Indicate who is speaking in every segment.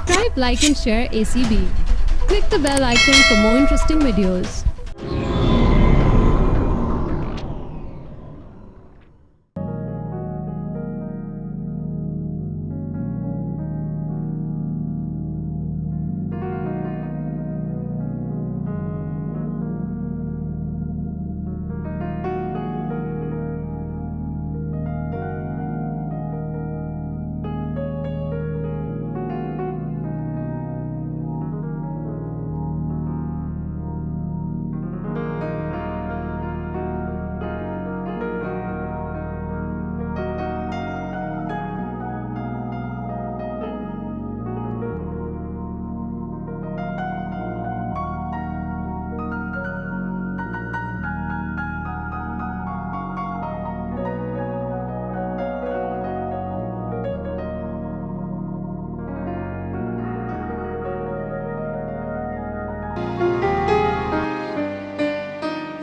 Speaker 1: Subscribe, like and share ACB. Click the bell icon for more interesting videos.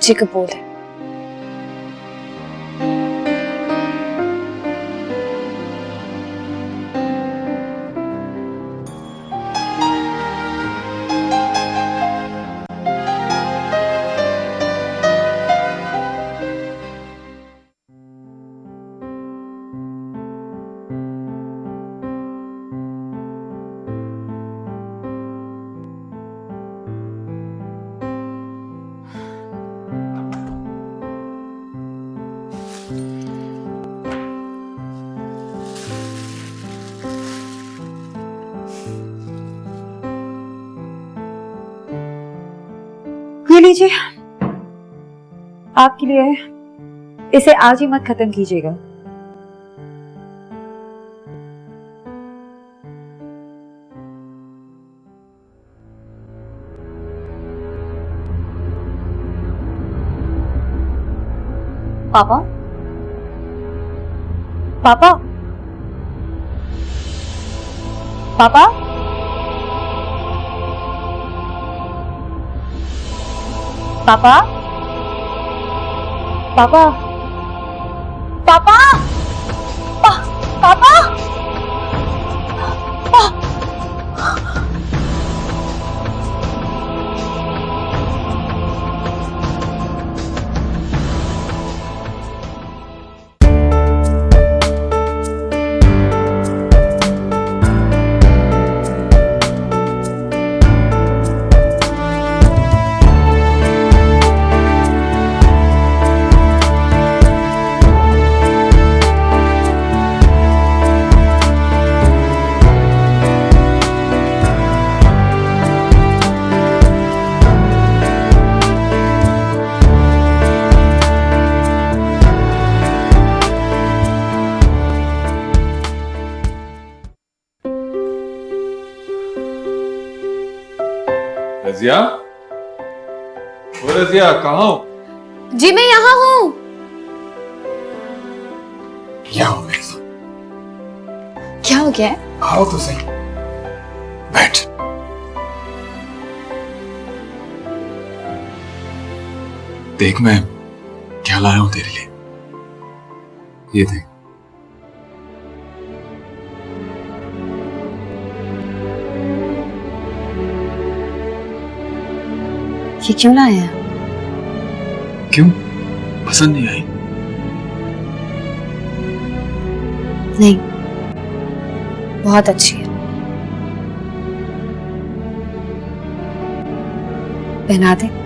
Speaker 2: जी कबूल है। ये लीजिए, आपके लिए है। इसे आज ही मत खत्म कीजिएगा। पापा, पापा, पापा, पापा, पापा, पापा, पापा,
Speaker 3: रजिया, ओ रजिया कहाँ हो?
Speaker 2: जी मैं यहाँ हूँ।
Speaker 3: क्या हो मेरे साथ?
Speaker 2: क्या हो गया है?
Speaker 3: आओ तो सही, बैठ। देख मैं क्या लाया हूं तेरे लिए। ये देख।
Speaker 2: ये क्यों लाए हैं?
Speaker 3: क्यों, पसंद नहीं आई?
Speaker 2: नहीं, बहुत अच्छी है। पहना दे।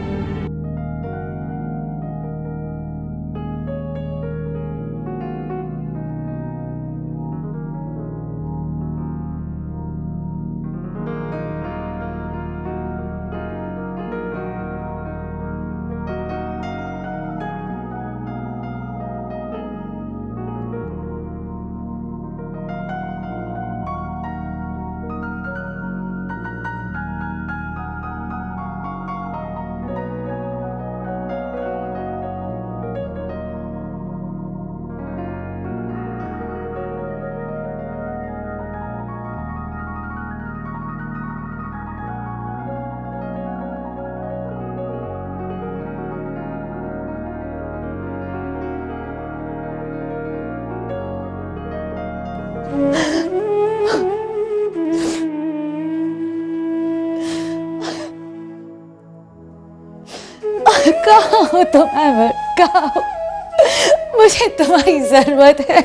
Speaker 2: कहाँ हो तुम अमर, कहाँ हो? मुझे तुम्हारी जरूरत है।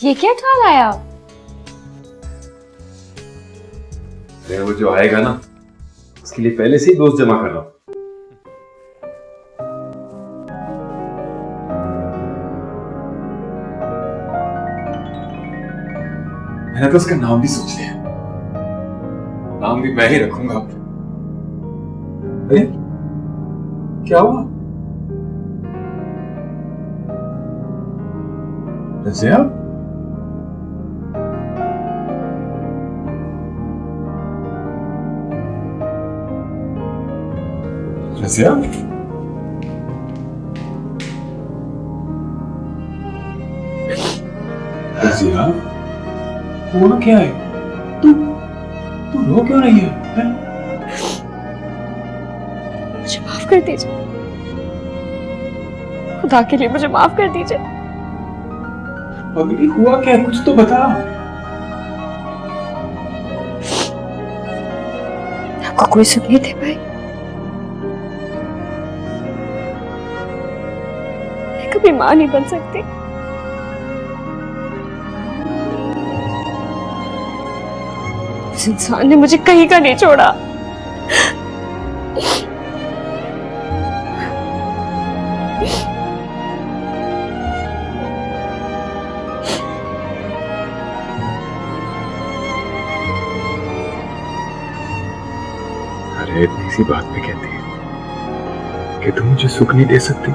Speaker 2: ये क्या खा लाया?
Speaker 4: अरे वो जो आएगा ना, उसके लिए पहले से ही दोस्त जमा कर रहा हूं।
Speaker 3: मैंने तो उसका नाम भी सोच लिया। नाम भी मैं ही रखूंगा। अरे क्या हुआ? रज़िया? रज़िया? रज़िया? हुआ क्या है? तू रो क्यों रही है?
Speaker 2: मुझे माफ कर दीजिए, खुदा के लिए मुझे माफ कर दीजिए।
Speaker 3: पगली हुआ क्या? कुछ तो बता।
Speaker 2: आपको कोई सुख नहीं दे पाई? मैं कभी मां नहीं बन सकती। उस इंसान ने मुझे कहीं का नहीं छोड़ा।
Speaker 3: अरे इतनी सी बात पे कहती है कि तुम मुझे सुख नहीं दे सकती।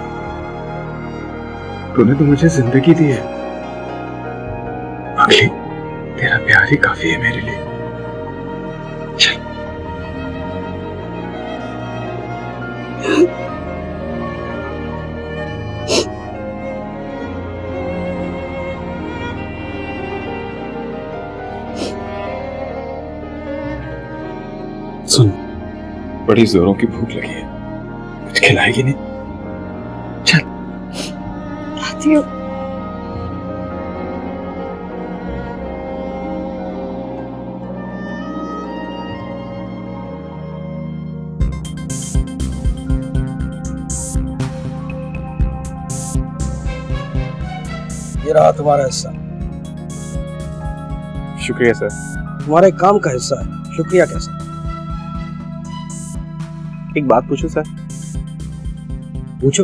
Speaker 3: तूने तो मुझे जिंदगी दी है। अगली तेरा प्यार ही काफी है मेरे लिए। चल। सुन, बड़ी जोरों की भूख लगी है, कुछ खिलाएगी नहीं? चल।
Speaker 2: आती हूँ।
Speaker 5: ये रहा तुम्हारा हिस्सा।
Speaker 4: शुक्रिया सर।
Speaker 5: तुम्हारे काम का हिस्सा है, शुक्रिया कैसे?
Speaker 4: एक बात पूछूं सर?
Speaker 5: पूछो।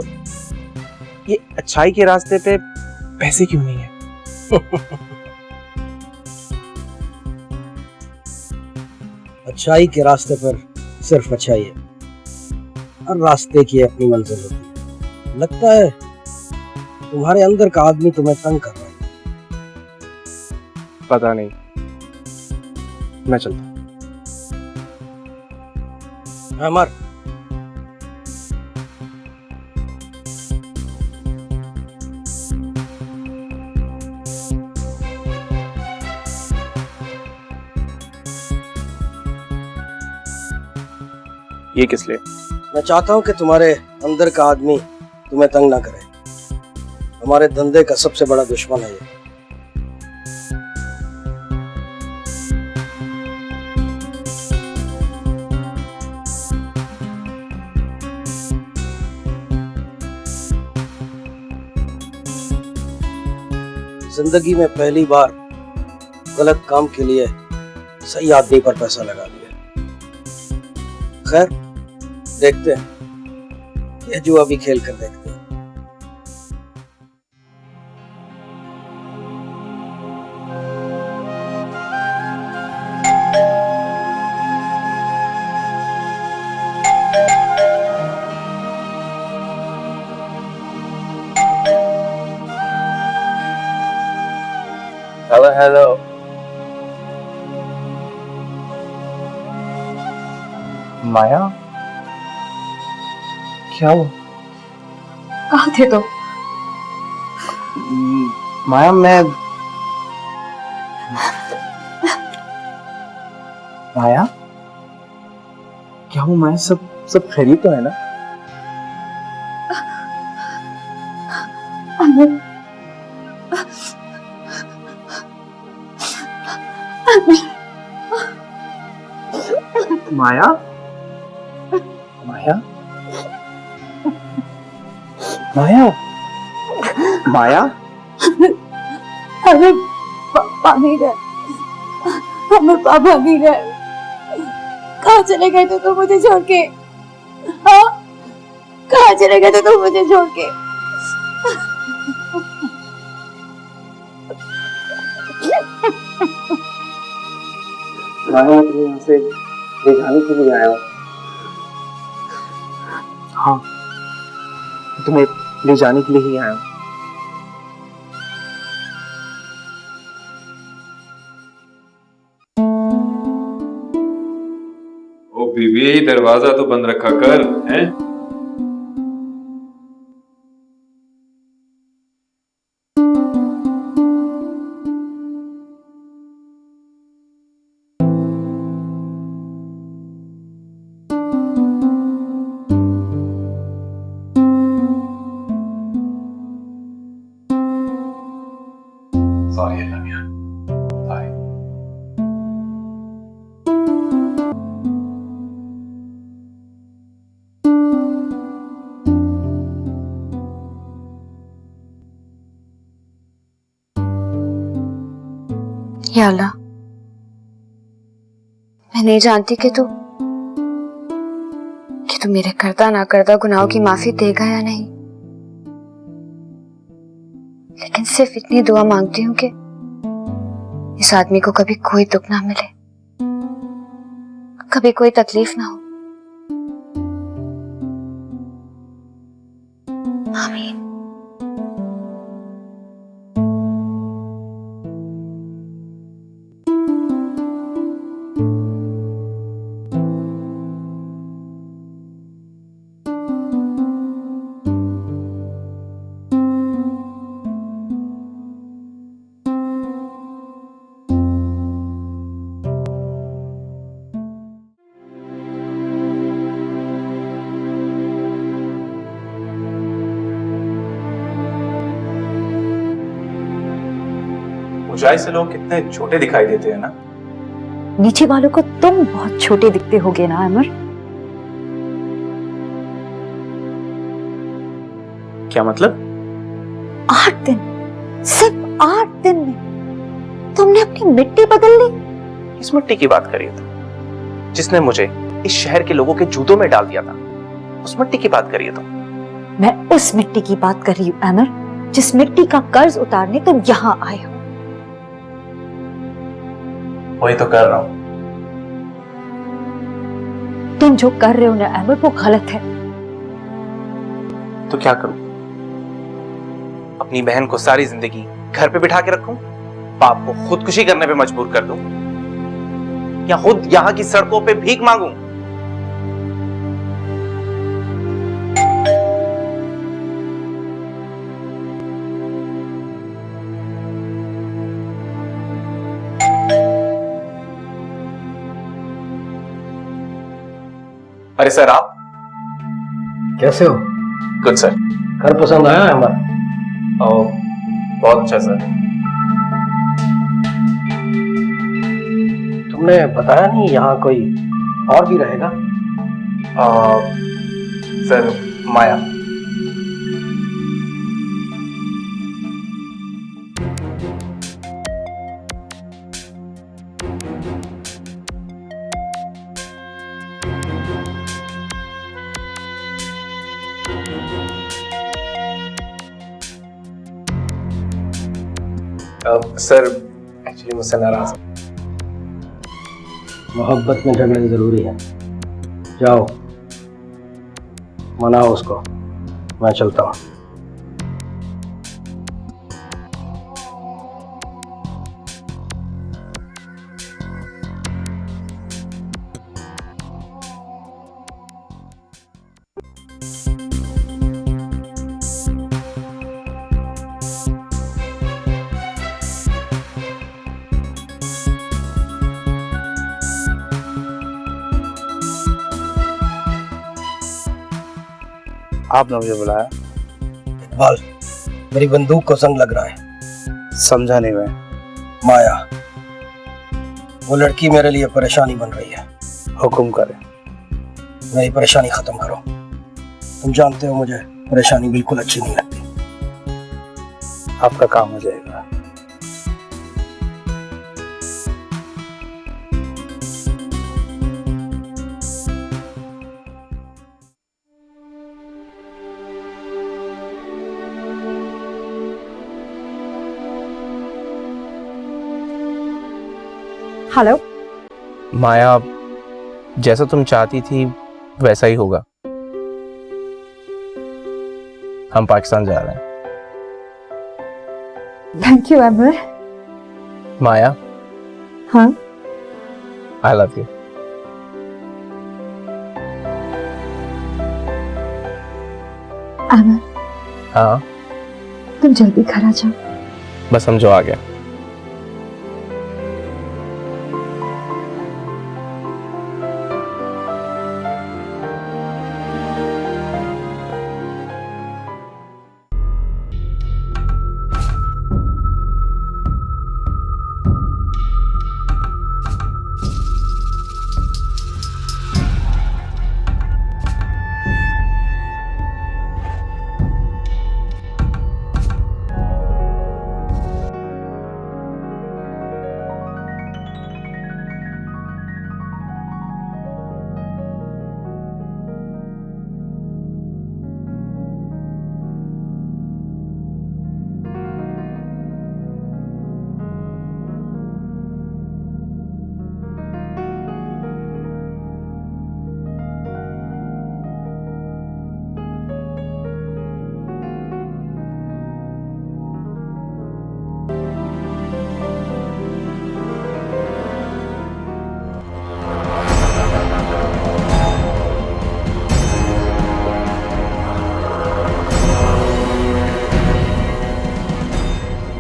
Speaker 4: ये अच्छाई के रास्ते पे पैसे क्यों नहीं है?
Speaker 5: अच्छाई के रास्ते पर सिर्फ अच्छाई है, हर रास्ते की अपनी मंजिल होती है। लगता है तुम्हारे अंदर का आदमी तुम्हें तंग कर रहा है।
Speaker 4: पता नहीं, मैं चलता हूं।
Speaker 5: अमर,
Speaker 4: ये किस लिए?
Speaker 5: मैं चाहता हूं कि तुम्हारे अंदर का आदमी तुम्हें तंग ना करे। हमारे धंधे का सबसे बड़ा दुश्मन है ये। जिंदगी में पहली बार गलत काम के लिए सही आदमी पर पैसा लगा दिया। खैर, देखते हैं, ये जुआ भी खेल कर देखते हैं। हेलो।
Speaker 6: माया, क्या हुआ?
Speaker 2: कहाँ थे तो?
Speaker 6: माया, मैं माया, क्या हुआ माया? सब खैरियत तो है ना? माया, माया, माया, माया,
Speaker 2: अरे पापा नहीं रहे, हमें पापा नहीं रहे। कहाँ चले गए थे तुम मुझे छोड़ के? हाँ, कहाँ चले गए थे तुम मुझे छोड़ के?
Speaker 6: माया, मैं तुम्हें यहाँ से ले जाने के लिए आया हूँ। हाँ, मैं तुम्हें ले जाने के लिए ही आया हूँ।
Speaker 4: ओ बीबी, दरवाजा तो बंद रखा कर, हैं? Sorry Lamia, sorry.
Speaker 2: या अल्लाह, मैं नहीं जानती कि तू मेरे करदा ना करदा गुनाहों की माफी देगा या नहीं, लेकिन सिर्फ इतनी दुआ मांगती हूँ कि इस आदमी को कभी कोई दुख ना मिले, कभी कोई तकलीफ ना हो। आमीन।
Speaker 6: ऊंचाई से लोग कितने छोटे दिखाई देते हैं ना।
Speaker 7: नीचे वालों को तुम बहुत छोटे दिखते होगे ना अमर।
Speaker 6: क्या मतलब?
Speaker 7: 8 दिन, सिर्फ 8 दिन में तुमने अपनी मिट्टी बदल ली।
Speaker 6: किस मिट्टी की बात करिए तुम? जिसने मुझे इस शहर के लोगों के जूतों में डाल दिया था, उस मिट्टी की बात करिए तुम।
Speaker 7: मैं उस मिट्टी की बात कर रही हूँ अमर, जिस मिट्टी का कर्ज उतारने तुम यहाँ आए हो।
Speaker 6: वही तो कर रहा हूं।
Speaker 7: तुम जो कर रहे हो ना अमर, वो गलत है।
Speaker 6: तो क्या करूं? अपनी बहन को सारी जिंदगी घर पे बिठा के रखूं, बाप को खुदकुशी करने पे मजबूर कर दूं, या खुद यहां की सड़कों पे भीख मांगूं? अरे सर, आप
Speaker 5: कैसे हो?
Speaker 6: Good sir.
Speaker 5: घर पसंद आया है हमारा?
Speaker 6: ओह, बहुत अच्छा सर।
Speaker 5: तुमने बताया नहीं यहाँ कोई और भी रहेगा?
Speaker 6: सर, माया। सर, एक्चुअली मुझसे नाराज है।
Speaker 5: मोहब्बत में झगड़े जरूरी है। जाओ, मनाओ उसको, मैं चलता हूँ। आपने मुझे बुलाया? इकबाल, मेरी बंदूक को जंग लग रहा है। समझा नहीं मैं। माया, वो लड़की मेरे लिए परेशानी बन रही है। हुक्म करें। मेरी परेशानी खत्म करो। तुम जानते हो मुझे परेशानी बिल्कुल अच्छी नहीं लगती। आपका काम हो जाएगा।
Speaker 7: हेलो।
Speaker 6: माया, जैसा तुम चाहती थी वैसा ही होगा। हम पाकिस्तान जा रहे हैं।
Speaker 7: थैंक यू अमर।
Speaker 6: माया,
Speaker 7: हाँ,
Speaker 6: आई लव यू।
Speaker 7: अमर
Speaker 6: हाँ,
Speaker 7: तुम जल्दी घर आ जाओ।
Speaker 6: बस समझो आ गया।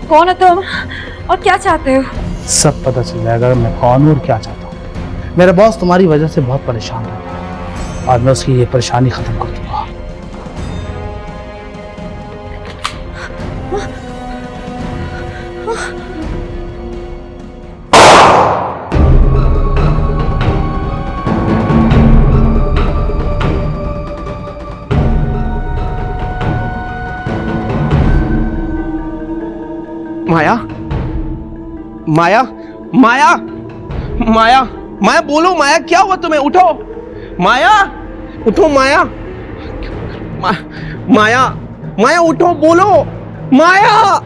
Speaker 2: कौन हो तुम और क्या चाहते हो?
Speaker 8: सब पता चल जाएगा मैं कौन हूँ और क्या चाहता हूँ। मेरा बॉस तुम्हारी वजह से बहुत परेशान रहता है और मैं उसकी ये परेशानी खत्म कर दूंगा।
Speaker 6: माया, माया, माया, माया, माया बोलो। माया, क्या हुआ तुम्हें? उठो माया, उठो माया। माया, माया उठो, बोलो माया।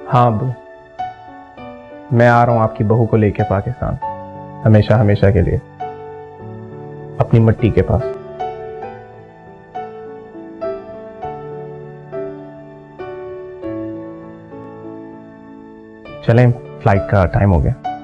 Speaker 6: हाँ अब्बू, मैं आ रहा हूं आपकी बहू को लेके पाकिस्तान, हमेशा हमेशा के लिए, अपनी मिट्टी के पास। चलें, फ्लाइट का टाइम हो गया।